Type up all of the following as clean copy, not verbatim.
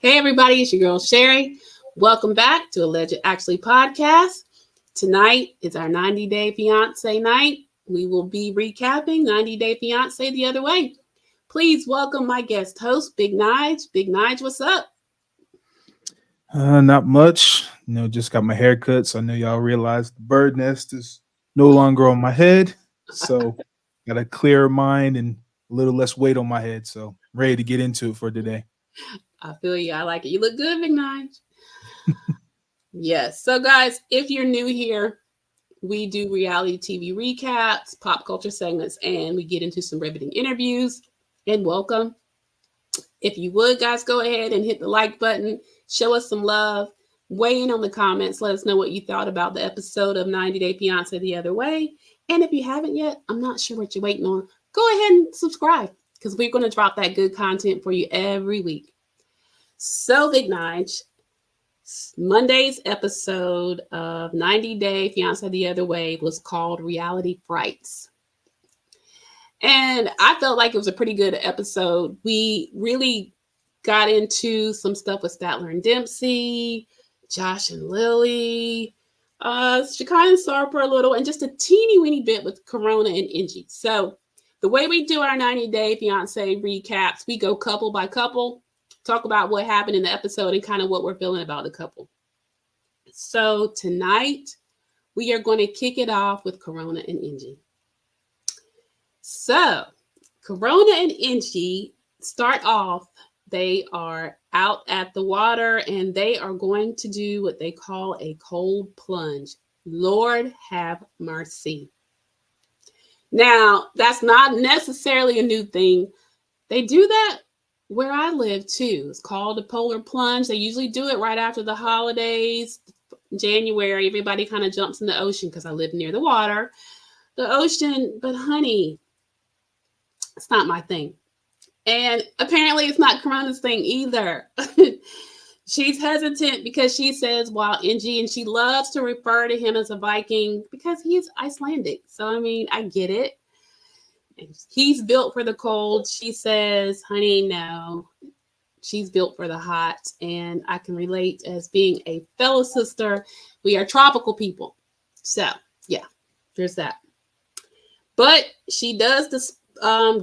Hey everybody, it's your girl Sherry. Welcome back to Alleged Actually Podcast. Tonight is our 90-day fiance night. We will be recapping 90-day fiance the other way. Please welcome my guest host, Big Nige. Big Nige, what's up? Not much. Just got my hair cut, so I know y'all realize the bird nest is no longer on my head. So got a clearer mind and a little less weight on my head. So ready to get into it for today. I feel you. I like it. You look good, Big Nige. Yes. So guys, if you're new here, we do reality TV recaps, pop culture segments, and we get into some riveting interviews. And welcome. If you would, guys, go ahead and hit the like button. Show us some love. Weigh in on the comments. Let us know what you thought about the episode of 90 Day Fiance the Other Way. And if you haven't yet, I'm not sure what you're waiting on. Go ahead and subscribe because we're going to drop that good content for you every week. So, Big Nige, Monday's episode of 90 Day Fiance the Other Way was called Reality Frights. And I felt like it was a pretty good episode. We really got into some stuff with Statler and Dempsey, Josh and Lily, Shekinah and Sarper a little, and just a teeny weeny bit with Corona and Ingi. So the way we do our 90-day fiance recaps, we go couple by couple, talk about what happened in the episode and kind of what we're feeling about the couple. So tonight, we are going to kick it off with Corona and Ingi. So Corona and Ingi start off. They are out at the water and they are going to do what they call a cold plunge. Lord have mercy. Now, that's not necessarily a new thing. They do that where I live too. It's called a polar plunge. They usually do it right after the holidays. January, everybody kind of jumps in the ocean because I live near the water. The ocean, but honey, it's not my thing. And apparently it's not Corona's thing either. She's hesitant because she says, while Ingi, and she loves to refer to him as a Viking because he's Icelandic. So, I mean, I get it. He's built for the cold. She says, honey, no. She's built for the hot. And I can relate as being a fellow sister. We are tropical people. So, yeah, there's that. But she does this.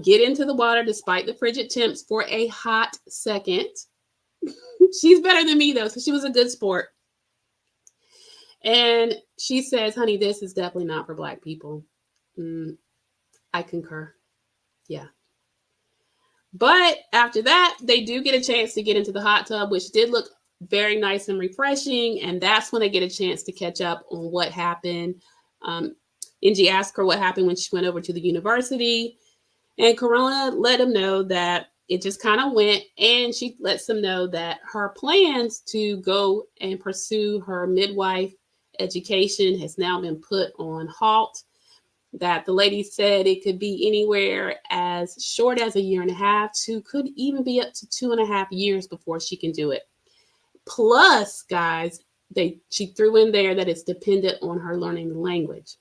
Get into the water despite the frigid temps for a hot second. She's better than me though, so she was a good sport. And she says, honey, this is definitely not for Black people. I concur. Yeah. But after that, they do get a chance to get into the hot tub, which did look very nice and refreshing. And that's when they get a chance to catch up on what happened. Ingi asked her what happened when she went over to the university. And Corona let him know that it just kind of went, and she lets him know that her plans to go and pursue her midwife education has now been put on halt. That the lady said it could be anywhere as short as a year and a half to could even be up to 2.5 years before she can do it. Plus, guys, she threw in there that it's dependent on her learning the language.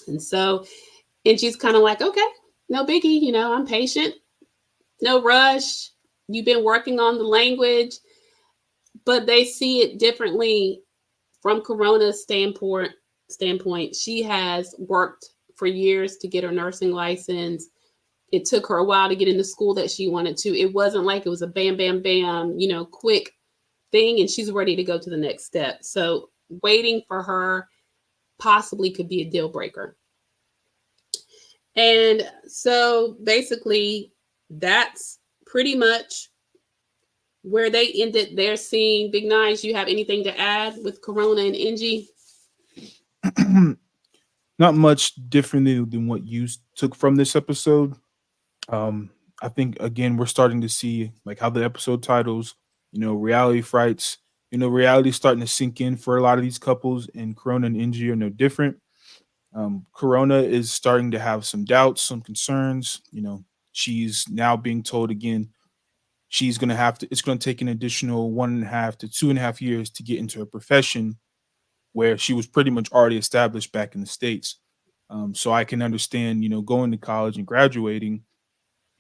And she's kind of like, okay. No biggie, I'm patient. No rush. You've been working on the language, but they see it differently from Corona's standpoint. She has worked for years to get her nursing license. It took her a while to get into school that she wanted to. It wasn't like it was a bam, bam, bam, quick thing, and she's ready to go to the next step. So waiting for her possibly could be a deal breaker. And so basically, that's pretty much where they ended their scene. Big Nige, you have anything to add with Corona and Ingi? Not much differently than what you took from this episode. I think again we're starting to see like how the episode titles, reality frights. Reality starting to sink in for a lot of these couples, and Corona and Ingi are no different. Corona is starting to have some doubts, some concerns. She's now being told again she's going to have to, it's going to take an additional 1.5 to 2.5 years to get into a profession where she was pretty much already established back in the States. So I can understand, going to college and graduating,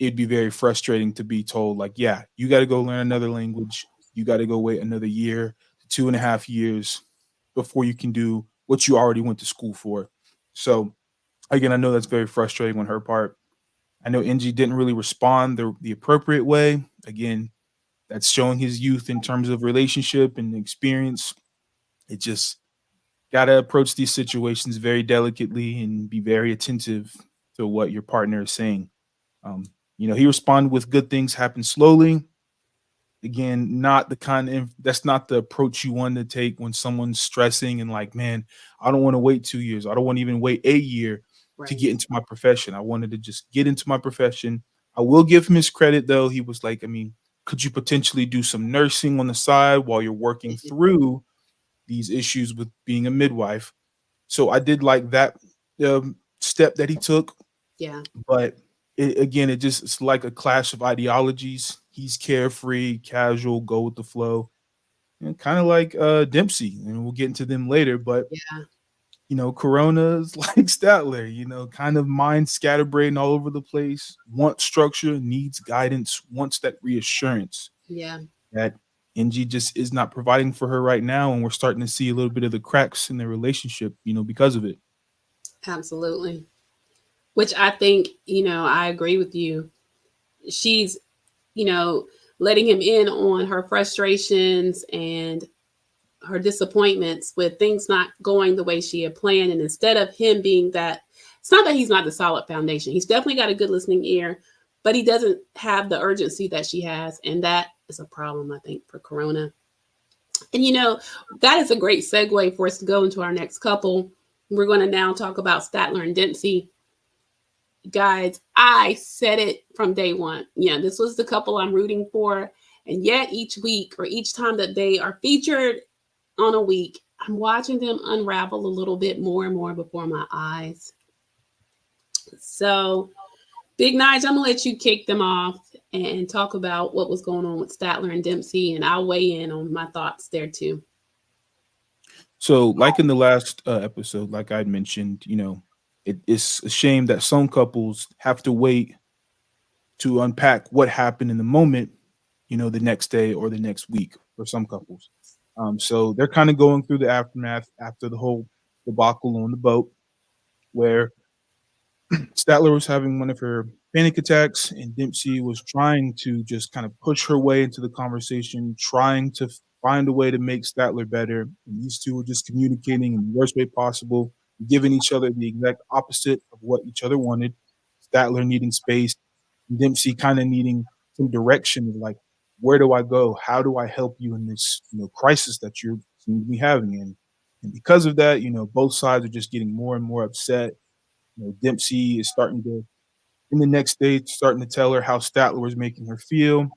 it'd be very frustrating to be told, like, yeah, you got to go learn another language. You got to go wait another year, 2.5 years before you can do what you already went to school for. So, again, I know that's very frustrating on her part. I know Ingi didn't really respond the appropriate way. Again, that's showing his youth in terms of relationship and experience. It just got to approach these situations very delicately and be very attentive to what your partner is saying. He responded with good things happen slowly. Again, not the kind of that's not the approach you want to take when someone's stressing and like, man, I don't want to wait 2 years. I don't want to even wait a year to Right. get into my profession. I wanted to just get into my profession. I will give him his credit though. He was like, I mean, could you potentially do some nursing on the side while you're working through these issues with being a midwife? So I did like that step that he took, Yeah. but again, it's like a clash of ideologies. He's carefree, casual, go with the flow, and kind of like Dempsey, and we'll get into them later. But Yeah. Corona's like Statler, kind of mind scatterbrained all over the place. Wants structure, needs guidance, wants that reassurance Yeah. that Ingi just is not providing for her right now, and we're starting to see a little bit of the cracks in their relationship, because of it. Absolutely. Which I think, I agree with you. She's, you know, letting him in on her frustrations and her disappointments with things not going the way she had planned. And instead of him being that, it's not that he's not the solid foundation. He's definitely got a good listening ear, but he doesn't have the urgency that she has. And that is a problem, I think, for Corona. And, that is a great segue for us to go into our next couple. We're going to now talk about Statler and Dempsey. Guys, I said it from day one. Yeah, this was the couple I'm rooting for. And yet each week or each time that they are featured on a week, I'm watching them unravel a little bit more and more before my eyes. So, Big Nige, I'm gonna let you kick them off and talk about what was going on with Statler and Dempsey, and I'll weigh in on my thoughts there too. So, like in the last episode, like I'd mentioned, it's a shame that some couples have to wait to unpack what happened in the moment, the next day or the next week for some couples. So they're kind of going through the aftermath after the whole debacle on the boat, where Statler was having one of her panic attacks, and Dempsey was trying to just kind of push her way into the conversation, trying to find a way to make Statler better. And these two were just communicating in the worst way possible, giving each other the exact opposite of what each other wanted. Statler needing space, and Dempsey kind of needing some direction of like, where do I go? How do I help you in this, crisis that you seem to be having? And because of that, both sides are just getting more and more upset. Dempsey is starting to, in the next day, starting to tell her how Statler was making her feel,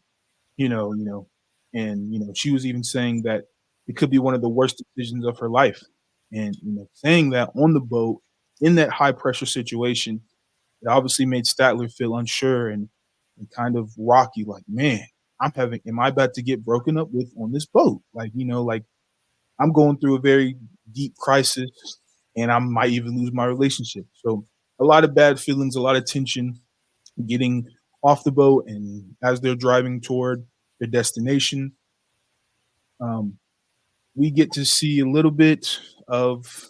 and she was even saying that it could be one of the worst decisions of her life. And saying that on the boat in that high pressure situation, it obviously made Statler feel unsure and kind of rocky, like, man, am I about to get broken up with on this boat? Like, like I'm going through a very deep crisis and I might even lose my relationship. So a lot of bad feelings, a lot of tension getting off the boat. And as they're driving toward their destination, um, we get to see a little bit of,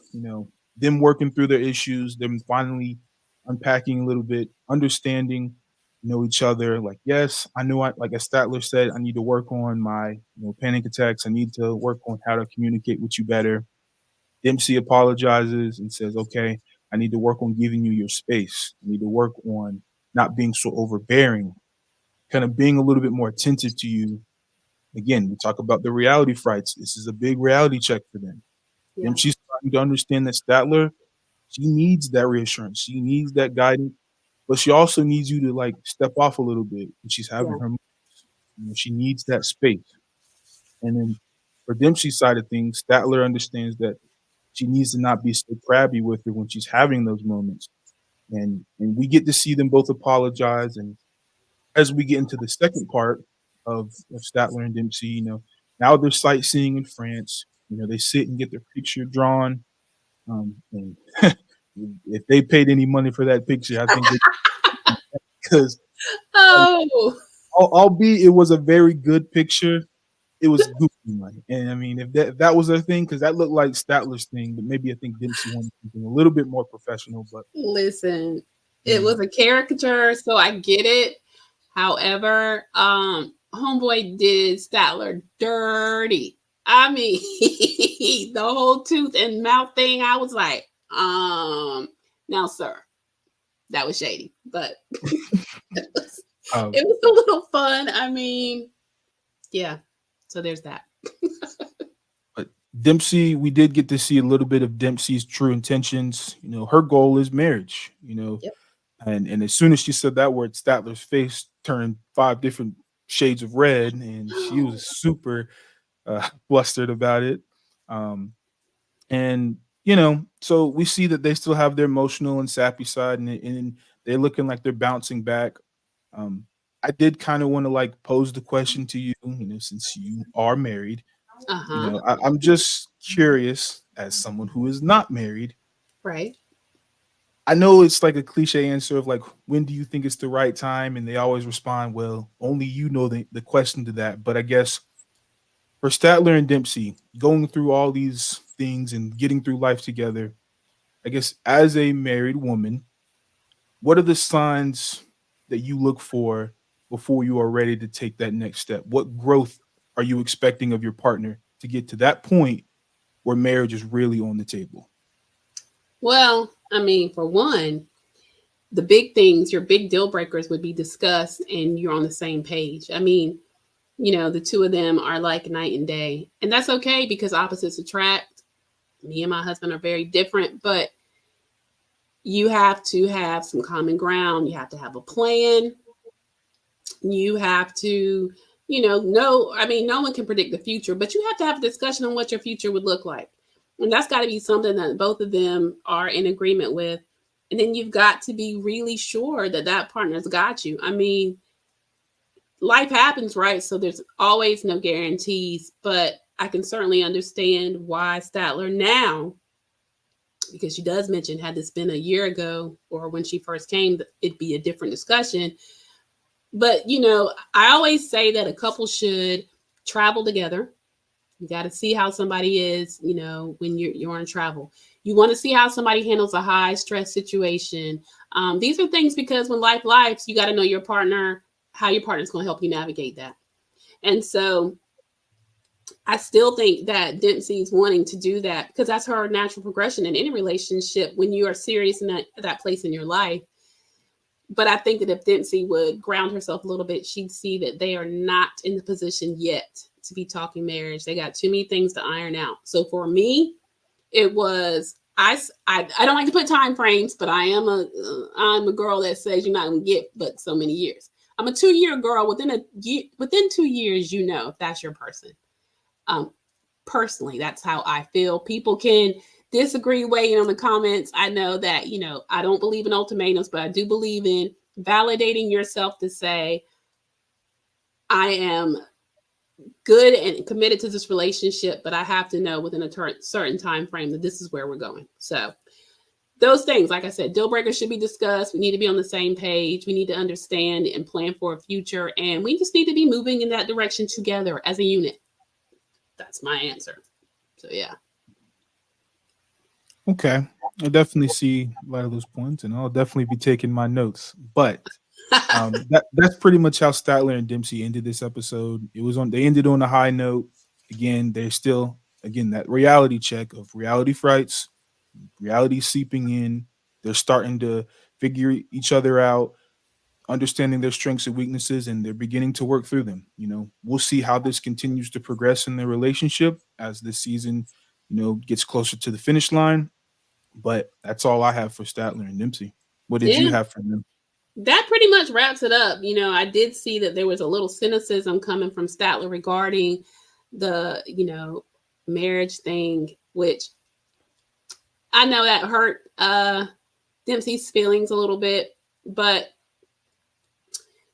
them working through their issues, them finally unpacking a little bit, understanding, each other. Like, yes, I knew like as Statler said, I need to work on my, panic attacks. I need to work on how to communicate with you better. Dempsey apologizes and says, okay, I need to work on giving you your space. I need to work on not being so overbearing, kind of being a little bit more attentive to you. Again, we talk about the reality frights. This is a big reality check for them. Yeah. Dempsey's starting to understand that Statler, she needs that reassurance. She needs that guidance, but she also needs you to like step off a little bit when she's having Yeah. her moments. She needs that space. And then for Dempsey's side of things, Statler understands that she needs to not be so crabby with her when she's having those moments. And we get to see them both apologize. And as we get into the second part of Statler and Dempsey, now they're sightseeing in France. They sit and get their picture drawn. And if they paid any money for that picture, I think they because Oh, Albeit it was a very good picture, it was goofy money. And I mean, if that was their thing, because that looked like Statler's thing, but maybe I think Dempsey wanted something a little bit more professional. But listen, it yeah, was a caricature, so I get it. However, homeboy did Statler dirty. I mean, the whole tooth and mouth thing. I was like, now, sir, that was shady, but it was, um, it was a little fun. I mean, yeah. So there's that. but Dempsey, we did get to see a little bit of Dempsey's true intentions. You know, her goal is marriage. You know, Yep. and as soon as she said that word, Statler's face turned 5 different shades of red, and she was super flustered about it. Um, and you know, so we see that they still have their emotional and sappy side, and they're looking like they're bouncing back. Um, I did kind of want to like pose the question to you, you know, since you are married. Uh You huh. know, I'm just curious, as someone who is not married. Right. I know it's like a cliche answer of like, when do you think it's the right time? And they always respond, well, only you know the question to that. But I guess for Statler and Dempsey, going through all these things and getting through life together, I guess as a married woman, what are the signs that you look for before you are ready to take that next step? What growth are you expecting of your partner to get to that point where marriage is really on the table? Well, I mean, for one, the big things, your big deal breakers would be discussed and you're on the same page. I mean, the two of them are like night and day. And that's okay because opposites attract. Me and my husband are very different, but you have to have some common ground. You have to have a plan. You have to, I mean, no one can predict the future, but you have to have a discussion on what your future would look like. And that's got to be something that both of them are in agreement with. And then you've got to be really sure that that partner's got you. I mean, life happens, right? So there's always no guarantees, but I can certainly understand why Statler now, because she does mention, had this been a year ago or when she first came, it'd be a different discussion. But, I always say that a couple should travel together. You got to see how somebody is, when you're on travel. You want to see how somebody handles a high stress situation. These are things because when lives, you got to know your partner, how your partner's going to help you navigate that. And so I still think that Dempsey's wanting to do that because that's her natural progression in any relationship when you are serious in that place in your life. But I think that if Dempsey would ground herself a little bit, she'd see that they are not in the position yet to be talking marriage. They got too many things to iron out. So for me, it was I don't like to put time frames, but I'm a girl that says you're not gonna get but so many years. I'm a 2-year girl. Within 2 years, if that's your person. Um, Personally, that's how I feel. People can disagree, weigh in on the comments. I know that I don't believe in ultimatums, but I do believe in validating yourself to say I am good and committed to this relationship, but I have to know within a certain time frame that this is where we're going. So those things, like I said, deal breakers should be discussed. We need to be on the same page. We need to understand and plan for a future, and we just need to be moving in that direction together as a unit. That's my answer. So yeah. Okay. I definitely see a lot of those points, and I'll definitely be taking my notes. But that's pretty much how Statler and Dempsey ended this episode. They ended on a high note. Again, they're still that reality check of reality frights, reality seeping in. They're starting to figure each other out, understanding their strengths and weaknesses, and they're beginning to work through them. We'll see how this continues to progress in their relationship as this season, gets closer to the finish line. But that's all I have for Statler and Dempsey. What did you Yeah, have for them? that pretty much wraps it up. I did see that there was a little cynicism coming from Statler regarding the, marriage thing, which I know that hurt Dempsey's feelings a little bit, but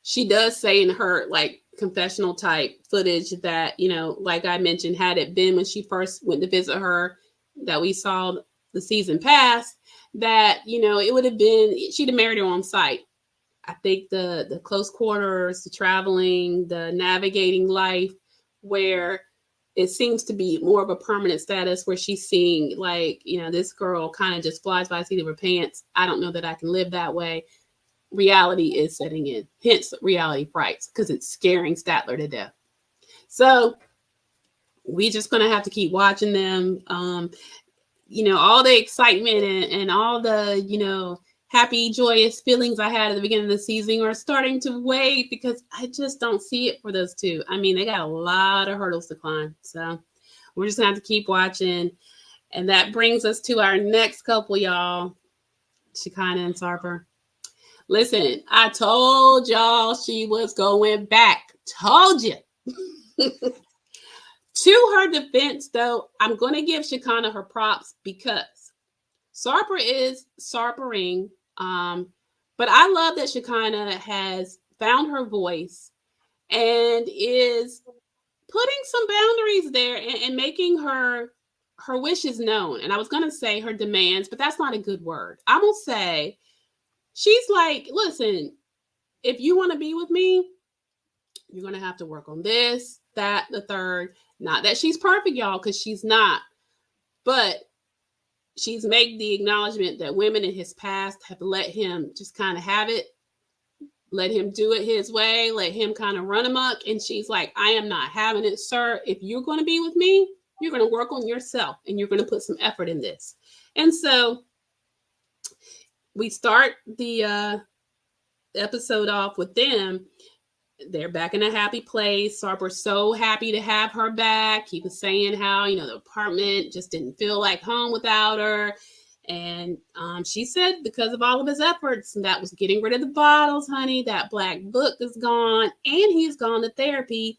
she does say in her like confessional type footage that, like I mentioned, had it been when she first went to visit her that we saw the season pass, that, it would have been, she'd have married her on site. I think the close quarters, the traveling, the navigating life, where it seems to be more of a permanent status, where she's seeing like, this girl kind of just flies by the seat of her pants. I don't know that I can live that way. Reality is setting in, hence reality frights, because it's scaring Statler to death. So we just going to have to keep watching them. All the excitement and all the, happy, joyous feelings I had at the beginning of the season are starting to wane because I just don't see it for those two. I mean, they got a lot of hurdles to climb. So we're just going to have to keep watching. And that brings us to our next couple, y'all. Shekinah and Sarper. Listen, I told y'all she was going back. Told you. To her defense, though, I'm going to give Shekinah her props because Sarper is Sarpering. But I love that Shekinah has found her voice and is putting some boundaries there and making her wishes known. And I was going to say her demands, but that's not a good word. I'm going to say she's like, listen, if you want to be with me, you're going to have to work on this, that, the third. Not that she's perfect, y'all, because she's not. But she's made the acknowledgement that women in his past have let him just kind of have it. Let him do it his way. Let him kind of run amok. And she's like, I am not having it, sir. If you're going to be with me, you're going to work on yourself and you're going to put some effort in this. And so we start the episode off with them. They're back in a happy place. Sarper's so happy to have her back. He was saying how, the apartment just didn't feel like home without her. And she said because of all of his efforts, and that was getting rid of the bottles, honey, that black book is gone, and he's gone to therapy,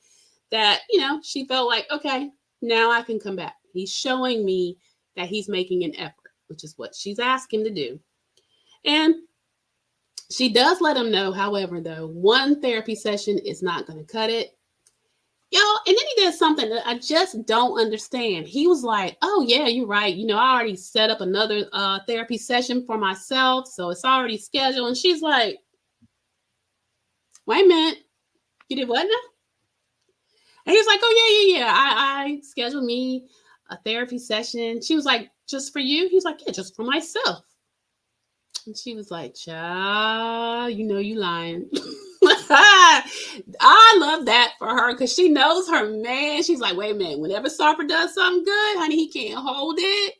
that, she felt like, okay, now I can come back. He's showing me that he's making an effort, which is what she's asked him to do. And she does let him know, however, though, one therapy session is not going to cut it. Y'all, and then he did something that I just don't understand. He was like, oh, yeah, you're right. I already set up another therapy session for myself, so it's already scheduled. And she's like, wait a minute. You did what now? And he's like, oh, yeah. I scheduled me a therapy session. She was like, just for you? He's like, yeah, just for myself. And she was like, child, you lying. I love that for her because she knows her man. She's like, wait a minute. Whenever Sarper does something good, honey, he can't hold it.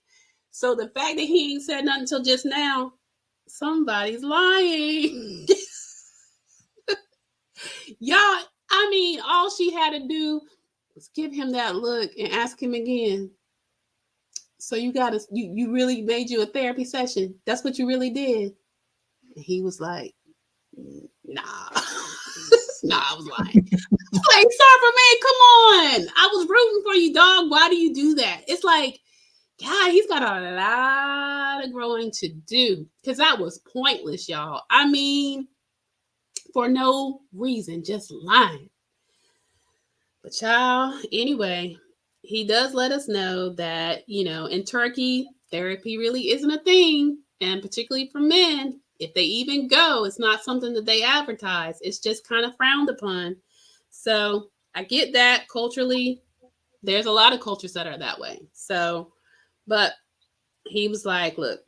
So the fact that he ain't said nothing until just now, somebody's lying. Y'all, all she had to do was give him that look and ask him again. So you really made you a therapy session. That's what you really did. And he was like, nah. I was lying. Like, Sarper, man, come on. I was rooting for you, dog. Why do you do that? It's like, God, he's got a lot of growing to do. Because that was pointless, y'all. For no reason, just lying. But y'all, anyway, he does let us know that, in Turkey, therapy really isn't a thing. And particularly for men, if they even go, it's not something that they advertise. It's just kind of frowned upon. So I get that culturally. There's a lot of cultures that are that way. So, but he was like, look,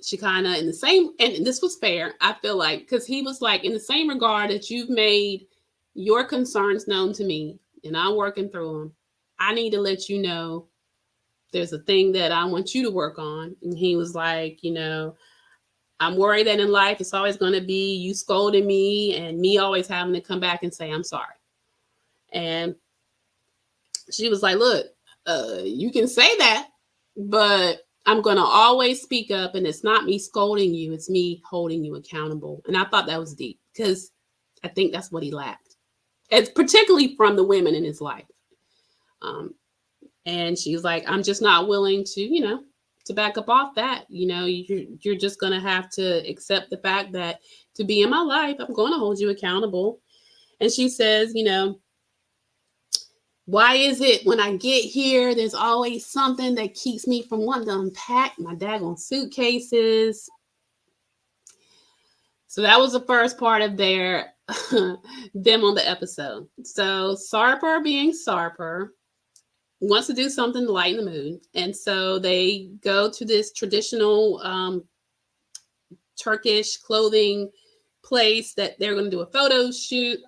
Shekinah, in the same, and this was fair, I feel like, because he was like, in the same regard that you've made your concerns known to me, and I'm working through them, I need to let you know there's a thing that I want you to work on. And he was like, I'm worried that in life it's always going to be you scolding me and me always having to come back and say I'm sorry. And she was like, look, you can say that, but I'm going to always speak up, and it's not me scolding you. It's me holding you accountable. And I thought that was deep because I think that's what he lacked. It's particularly from the women in his life. And she's like, I'm just not willing to, to back up off that. You're just going to have to accept the fact that to be in my life, I'm going to hold you accountable. And she says, why is it when I get here, there's always something that keeps me from wanting to unpack my daggone suitcases? So that was the first part of their them on the episode. So Sarper, being Sarper, wants to do something to lighten the mood, and so they go to this traditional Turkish clothing place that they're going to do a photo shoot.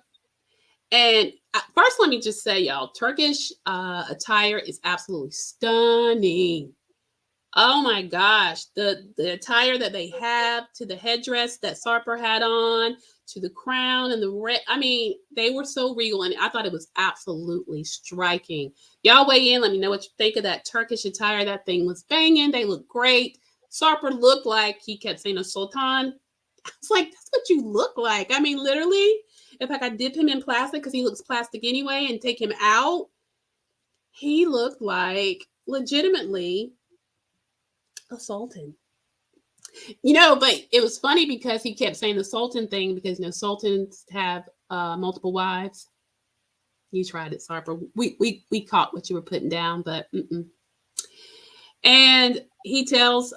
And first, let me just say, y'all, Turkish attire is absolutely stunning. Oh my gosh, the attire that they have, to the headdress that Sarper had on, to the crown and the red. I mean, they were so regal, and I thought it was absolutely striking. Y'all weigh in. Let me know what you think of that Turkish attire. That thing was banging. They look great. Sarper looked like, he kept saying, a sultan. I was like, that's what you look like. I mean, literally, if I could dip him in plastic, because he looks plastic anyway, and take him out, he looked like legitimately a sultan. But it was funny because he kept saying the sultan thing, because sultans have multiple wives. You tried it, Sarper. We caught what you were putting down, but and he tells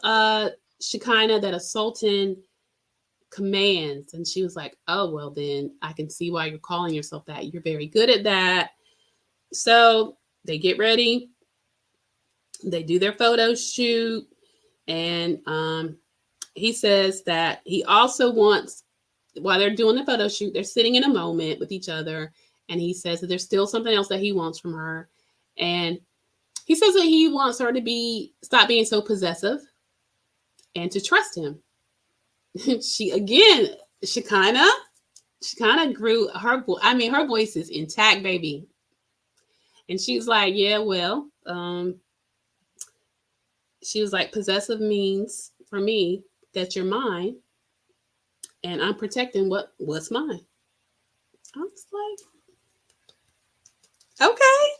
Shekinah that a sultan commands, and she was like, oh, well, then I can see why you're calling yourself that. You're very good at that. So they get ready, they do their photo shoot, and he says that he also wants, while they're doing the photo shoot, they're sitting in a moment with each other, and he says that there's still something else that he wants from her. And he says that he wants her to stop being so possessive and to trust him. Shekinah grew her voice is intact, baby. And she's like, yeah, well, she was like, possessive means for me that you're mine, and I'm protecting what's mine. I was like, okay,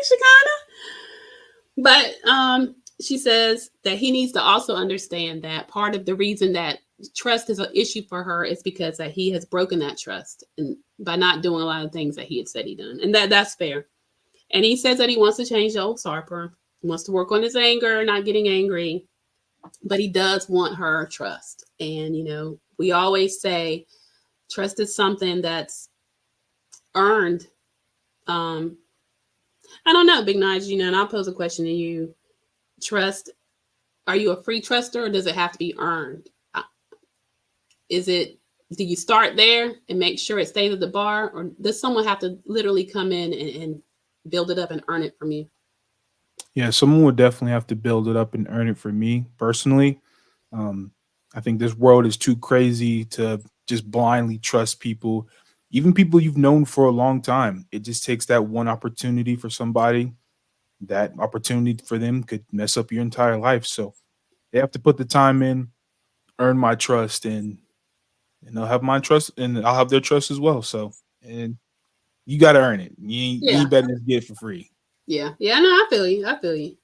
Shekinah. But she says that he needs to also understand that part of the reason that trust is an issue for her is because that he has broken that trust, and by not doing a lot of things that he had said he done, and that's fair. And he says that he wants to change the old Sarper. He wants to work on his anger, not getting angry, but he does want her trust. And we always say trust is something that's earned. I don't know, Big Nige, and I'll pose a question to you. Trust, are you a free truster, or does it have to be earned? Do you start there and make sure it stays at the bar, or does someone have to literally come in and build it up and earn it from you? Yeah, someone would definitely have to build it up and earn it for me personally. Um, I think this world is too crazy to just blindly trust people, even people you've known for a long time. It just takes that one opportunity for somebody. That opportunity for them could mess up your entire life. So they have to put the time in, earn my trust, and they'll have my trust, and I'll have their trust as well. So, and you got to earn it. You Yeah. ain't better than get it for free. Yeah. No, I feel you.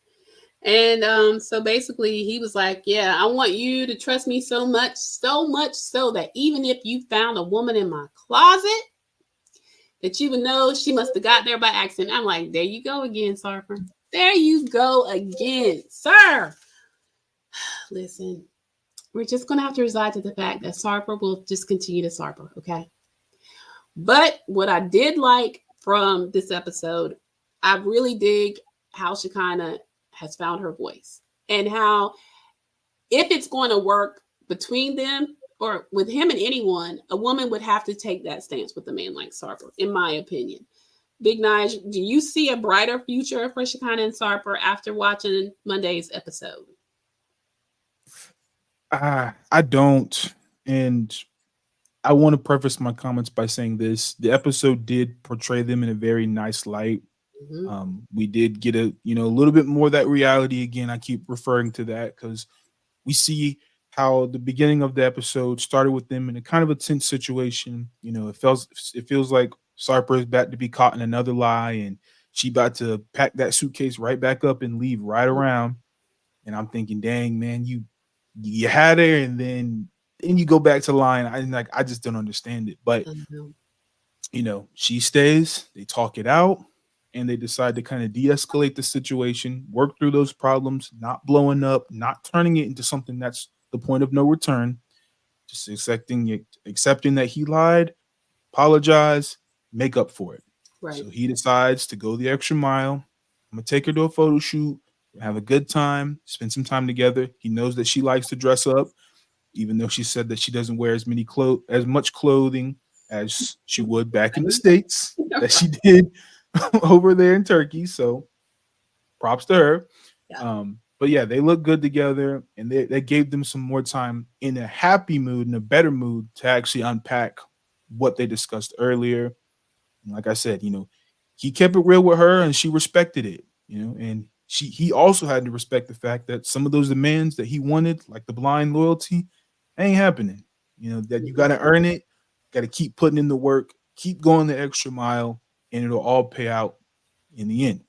And so basically he was like, yeah, I want you to trust me so much so that even if you found a woman in my closet, that you would know she must have got there by accident. I'm like, there you go again, Sarper. There you go again, sir. Listen, we're just going to have to reside to the fact that Sarper will just continue to Sarper, okay? But what I did like from this episode, I really dig how Shekinah has found her voice, and how, if it's going to work between them or with him and anyone, a woman would have to take that stance with a man like Sarper, in my opinion. Big Nige, do you see a brighter future for Shekinah and Sarper after watching Monday's episode? I don't. And I want to preface my comments by saying this. The episode did portray them in a very nice light. Mm-hmm. We did get a little bit more of that reality again. I keep referring to that because we see how the beginning of the episode started with them in a kind of a tense situation. It feels like Sarper is about to be caught in another lie, and she about to pack that suitcase right back up and leave right around. And I'm thinking, dang man, you had her, and then you go back to lying. I just don't understand it. But she stays. They talk it out, and they decide to kind of de-escalate the situation, work through those problems, not blowing up, not turning it into something that's the point of no return. just accepting that he lied, apologize, make up for it. Right. So he decides to go the extra mile. I'm gonna take her to a photo shoot, have a good time, spend some time together. He knows that she likes to dress up, even though she said that she doesn't wear as much clothing as she would back in the States that she did over there in Turkey. So props to her. Yeah. But yeah, they look good together, and they gave them some more time in a happy mood, in a better mood to actually unpack what they discussed earlier. And like I said, he kept it real with her, and she respected it. And he also had to respect the fact that some of those demands that he wanted, like the blind loyalty, ain't happening. That you got to earn it, got to keep putting in the work, keep going the extra mile, and it'll all pay out in the end.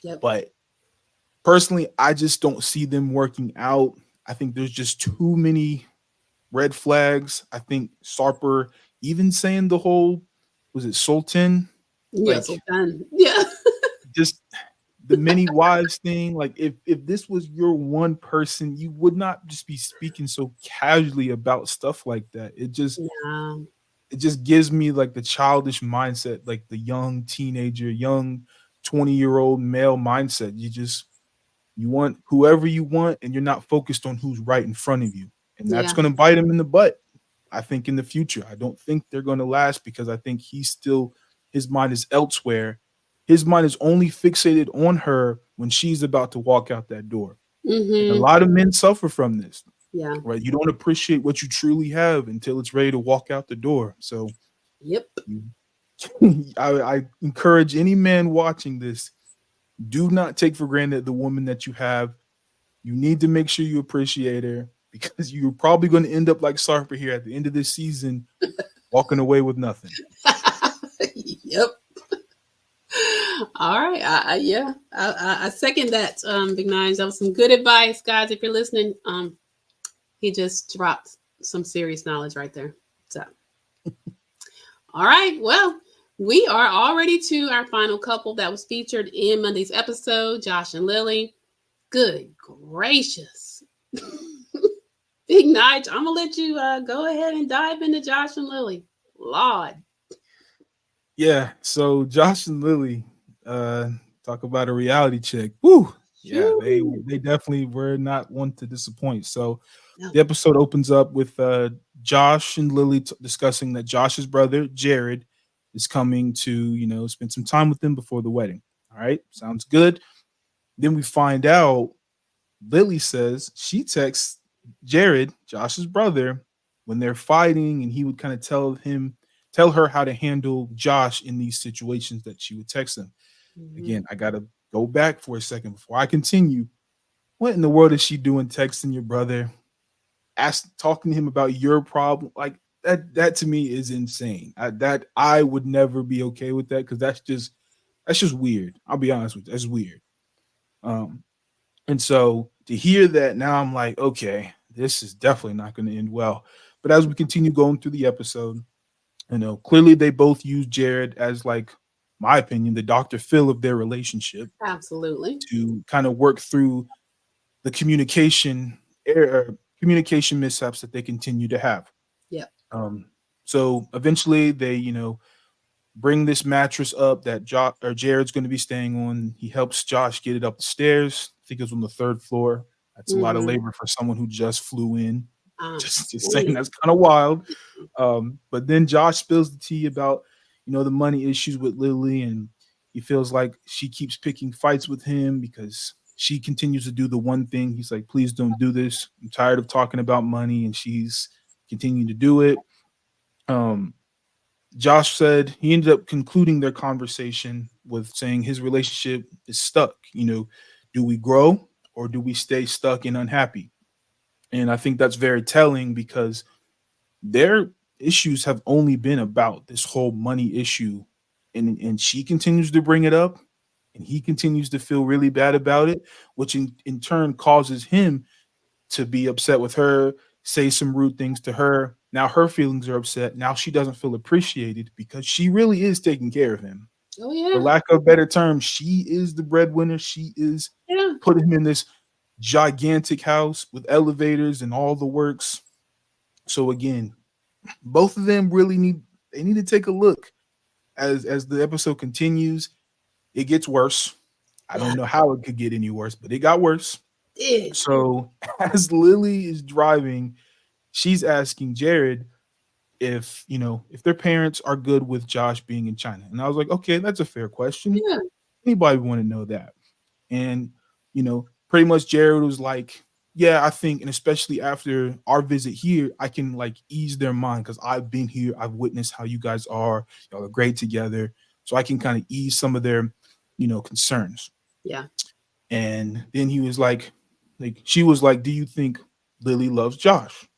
Yep. But personally, I just don't see them working out. I think there's just too many red flags. I think Sarper, even saying the whole, was it Sultan? Yeah, Like, Sultan. Yeah. just the many wives thing. Like, if this was your one person, you would not just be speaking so casually about stuff like that. It just Yeah. it just gives me like the childish mindset, like the young teenager, young 20-year-old male mindset. You want whoever you want, and you're not focused on who's right in front of you. And that's Yeah. going to bite him in the butt, I think, in the future. I don't think they're going to last because I think his mind is elsewhere. His mind is only fixated on her when she's about to walk out that door. And a Mm-hmm. lot of men suffer from this, Yeah. right? You don't appreciate what you truly have until it's ready to walk out the door. So Yep. I encourage any man watching this, do not take for granted the woman that you have. You need to make sure you appreciate her, because you're probably going to end up like Sarper here at the end of this season, walking away with nothing. Yep. All right. I second that, Big Nige. That was some good advice, guys. If you're listening, he just dropped some serious knowledge right there. So, all right. Well, we are already to our final couple that was featured in Monday's episode, Josh and Lily. Good gracious. Big Nige, I'm going to let you go ahead and dive into Josh and Lily. Lord. Yeah. So Josh and Lily, talk about a reality check. Woo. Yeah, they definitely were not one to disappoint. So No. the episode opens up with Josh and Lily discussing that Josh's brother, Jarod, is coming to, spend some time with them before the wedding. All right. Sounds good. Then we find out Lily says she texts Jarod, Josh's brother, when they're fighting, and he would kind of tell her how to handle Josh in these situations that she would text him. Mm-hmm. Again, I gotta go back for a second before I continue. What in the world is she doing texting your brother, talking to him about your problem? Like that to me is insane. I would never be okay with that, because that's just weird. I'll be honest with you. That's weird. And so to hear that now, I'm like, okay, this is definitely not going to end well. But as we continue going through the episode, clearly they both use Jarod as, like, my opinion, the Dr. Phil of their relationship. Absolutely. To kind of work through the communication mishaps that they continue to have. Yeah. So eventually they, bring this mattress up that Jared's going to be staying on. He helps Josh get it up the stairs. I think it was on the 3rd floor. That's a lot of labor for someone who just flew in. Just saying, that's kind of wild. But then Josh spills the tea about, the money issues with Lily, and he feels like she keeps picking fights with him because she continues to do the one thing. He's like, please don't do this. I'm tired of talking about money, and she's continuing to do it. Josh said he ended up concluding their conversation with saying his relationship is stuck. Do we grow or do we stay stuck and unhappy? And I think that's very telling, because their issues have only been about this whole money issue. And she continues to bring it up, and he continues to feel really bad about it, which in turn causes him to be upset with her, say some rude things to her. Now her feelings are upset. Now she doesn't feel appreciated because she really is taking care of him. Oh, yeah. For lack of a better term, she is the breadwinner. She is putting him in this gigantic house with elevators and all the works. So again, both of them really need to take a look as the episode continues. It gets worse. I Yeah, don't know how it could get any worse, but it got worse. it did. So as Lily is driving, she's asking Jarod if if their parents are good with Josh being in China. And I was like, okay, that's a fair question. Yeah. Anybody want to know that? And pretty much Jarod was like, yeah, I think, and especially after our visit here, I can like ease their mind because I've been here, I've witnessed how you guys are, y'all are great together, so I can kind of ease some of their concerns. Yeah. And then he was like she was like, do you think Lily loves Josh?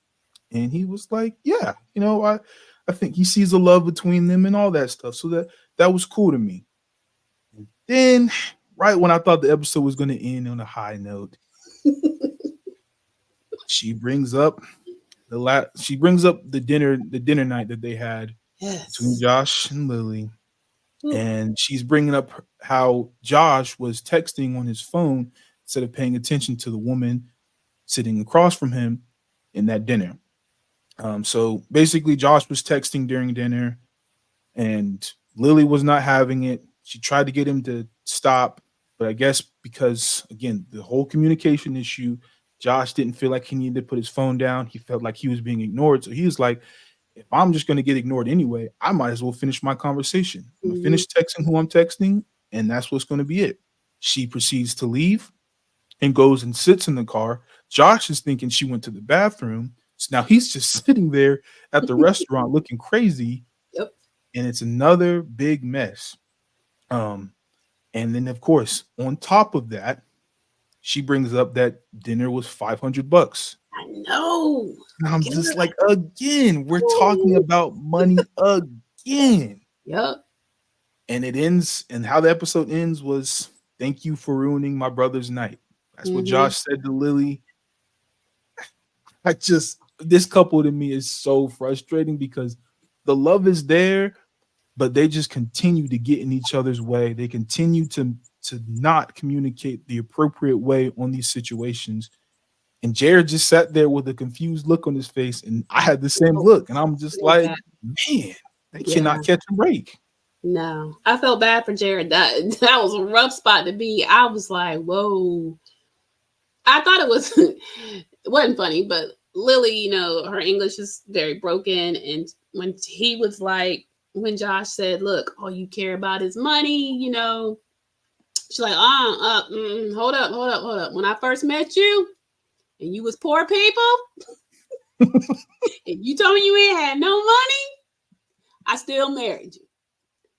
And he was like, yeah, I think he sees a love between them and all that stuff. So that was cool to me. And then, right when I thought the episode was going to end on a high note, she brings up the dinner night that they had between Yes. Josh and Lily. Ooh. And she's bringing up how Josh was texting on his phone instead of paying attention to the woman sitting across from him in that dinner. So basically, Josh was texting during dinner, and Lily was not having it. She tried to get him to stop, but I guess because, again, the whole communication issue, Josh didn't feel like he needed to put his phone down. He felt like he was being ignored. So he was like, if I'm just going to get ignored anyway, I might as well finish my conversation. I'm going to Mhm. finish texting who I'm texting, and that's what's going to be it. She proceeds to leave and goes and sits in the car. Josh is thinking she went to the bathroom. So now he's just sitting there at the restaurant looking crazy, Yep. and it's another big mess. Um, and then of course, on top of that, she brings up that dinner was $500. I know. And I'm just God. like, again, we're talking about money again. Yep. And it ends, and how the episode ends was, thank you for ruining my brother's night. That's what Hmm. Josh said to Lily. This couple to me is so frustrating because the love is there, but they just continue to get in each other's way. They continue to not communicate the appropriate way on these situations. And Jared just sat there with a confused look on his face, and I had the same Oh, look, and I'm just feel like, bad. man, they Yeah. cannot catch a break. No, I felt bad for Jarod. That was a rough spot to be. I was like, whoa. I thought it was it wasn't funny, but Lily, her English is very broken. And when Josh said, "Look, all you care about is money," she's like, hold up, hold up, hold up. When I first met you, and you was poor people, and you told me you ain't had no money, I still married you.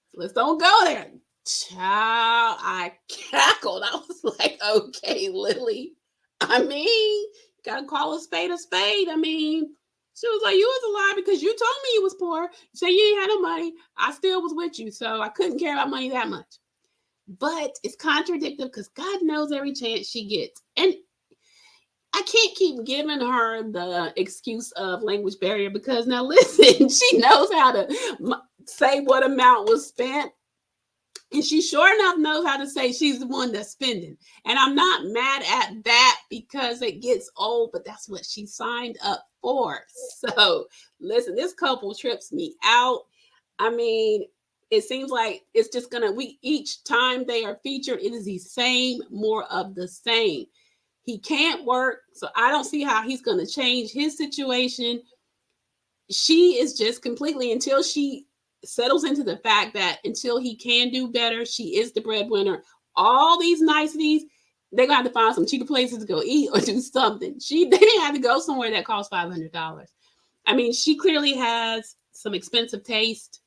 So let's don't go there. Child, I cackled. I was like, okay, Lily. I mean, gotta call a spade a spade. I mean, she was like, you was a lie because you told me you was poor. You said you ain't had no money. I still was with you, so I couldn't care about money that much. But it's contradictory because God knows every chance she gets. And I can't keep giving her the excuse of language barrier because now listen, she knows how to say what amount was spent. And she sure enough knows how to say she's the one that's spending. And I'm not mad at that because it gets old, but that's what she signed up for. So listen, this couple trips me out. I mean, it seems like it's just we each time they are featured, it is the same, more of the same. He can't work, so I don't see how he's gonna change his situation. She is just completely until she settles into the fact that until he can do better, she is the breadwinner. All these niceties, they're gonna have to find some cheaper places to go eat or do something. They didn't have to go somewhere that costs $500. I mean, she clearly has some expensive taste.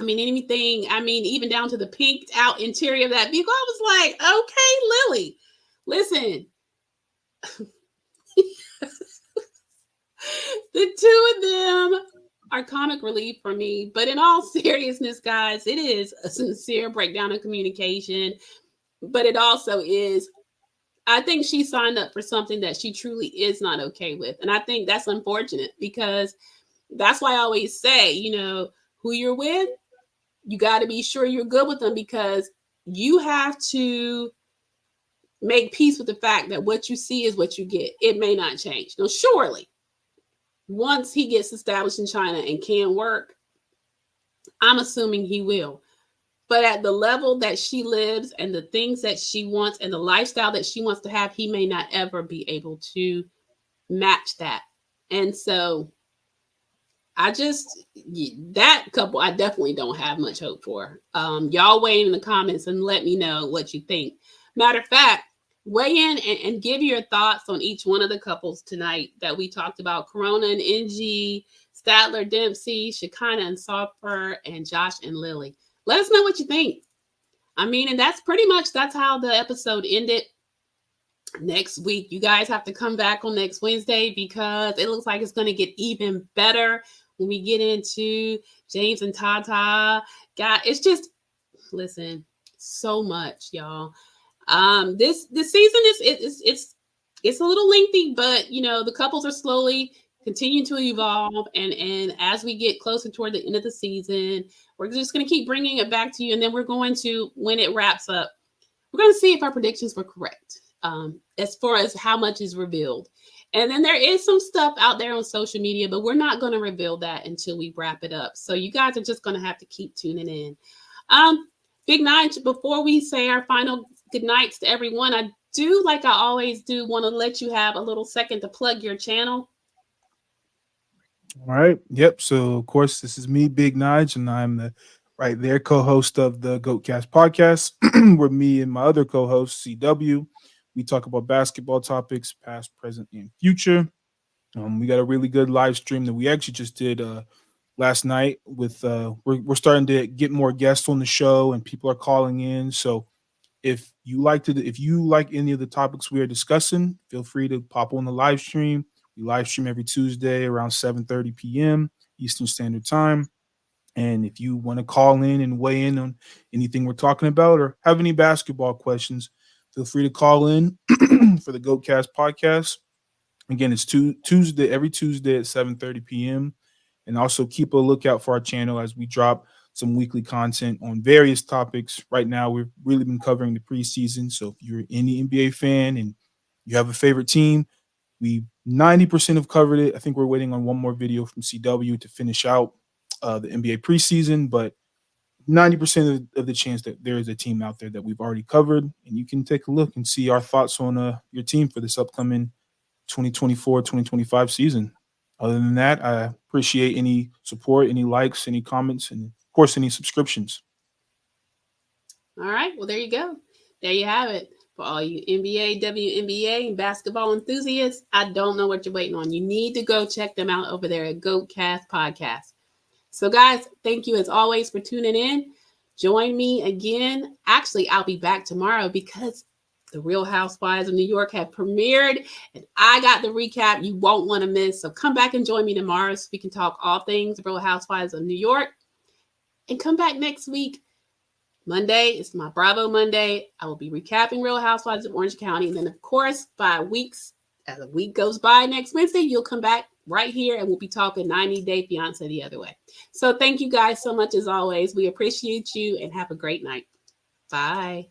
I mean, anything, I mean, even down to the pinked out interior of that vehicle. I was like, okay, Lily, listen, the two of them are comic relief for me. But in all seriousness, guys, it is a sincere breakdown of communication. But it also is, I think she signed up for something that she truly is not okay with. And I think that's unfortunate because that's why I always say, who you're with, you got to be sure you're good with them because you have to make peace with the fact that what you see is what you get. It may not change. No, surely. once he gets established in China and can work, I'm assuming he will. But at the level that she lives and the things that she wants and the lifestyle that she wants to have, he may not ever be able to match that. And so that couple, I definitely don't have much hope for. Y'all weigh in the comments and let me know what you think. Matter of fact, weigh in and give your thoughts on each one of the couples tonight that we talked about. Corona and Ingi, Statler, Dempsey, Shekinah and Sarper, and Josh and Lily. Let us know what you think. I mean, and that's how the episode ended. Next week, you guys have to come back on next Wednesday because it looks like it's going to get even better when we get into James and Tata. God, it's just, listen, so much, y'all. This season it's a little lengthy, but you know, the couples are slowly continuing to evolve, and as we get closer toward the end of the season, we're just going to keep bringing it back to you, and then we're going to, when it wraps up, we're going to see if our predictions were correct, as far as how much is revealed. And then there is some stuff out there on social media, but we're not going to reveal that until we wrap it up. So you guys are just going to have to keep tuning in. Big Nige, before we say our final good nights to everyone, I do, like I always do, want to let you have a little second to plug your channel. All right. Yep. So of course, this is me, Big Nige, and I'm the right there co-host of the Goatcast podcast. Where me and my other co-host, CW, we talk about basketball topics, past, present, and future. We got a really good live stream that we actually just did last night. With we're starting to get more guests on the show, and people are calling in. So if you like any of the topics we are discussing, feel free to pop on the live stream. We live stream every Tuesday around 7:30 p.m. Eastern Standard Time. And if you want to call in and weigh in on anything we're talking about or have any basketball questions, feel free to call in for the Goatcast podcast. Again, it's every Tuesday at 7:30 p.m. And also keep a lookout for our channel as we drop some weekly content on various topics. Right now, we've really been covering the preseason. So if you're any NBA fan and you have a favorite team, we 90% have covered it. I think we're waiting on one more video from CW to finish out the NBA preseason, but 90% of the chance that there is a team out there that we've already covered, and you can take a look and see our thoughts on your team for this upcoming 2024-2025 season. Other than that, I appreciate any support, any likes, any comments, and of course, any subscriptions. All right. Well, there you go. There you have it. For all you NBA, WNBA, and basketball enthusiasts, I don't know what you're waiting on. You need to go check them out over there at Goatcast Podcast. So, guys, thank you as always for tuning in. Join me again. Actually, I'll be back tomorrow because the Real Housewives of New York have premiered, and I got the recap you won't want to miss. So come back and join me tomorrow so we can talk all things Real Housewives of New York. And come back next week. Monday is my Bravo Monday. I will be recapping Real Housewives of Orange County. And then, of course, as a week goes by next Wednesday, you'll come back right here and we'll be talking 90-Day Fiance The Other Way. So thank you guys so much as always. We appreciate you and have a great night. Bye.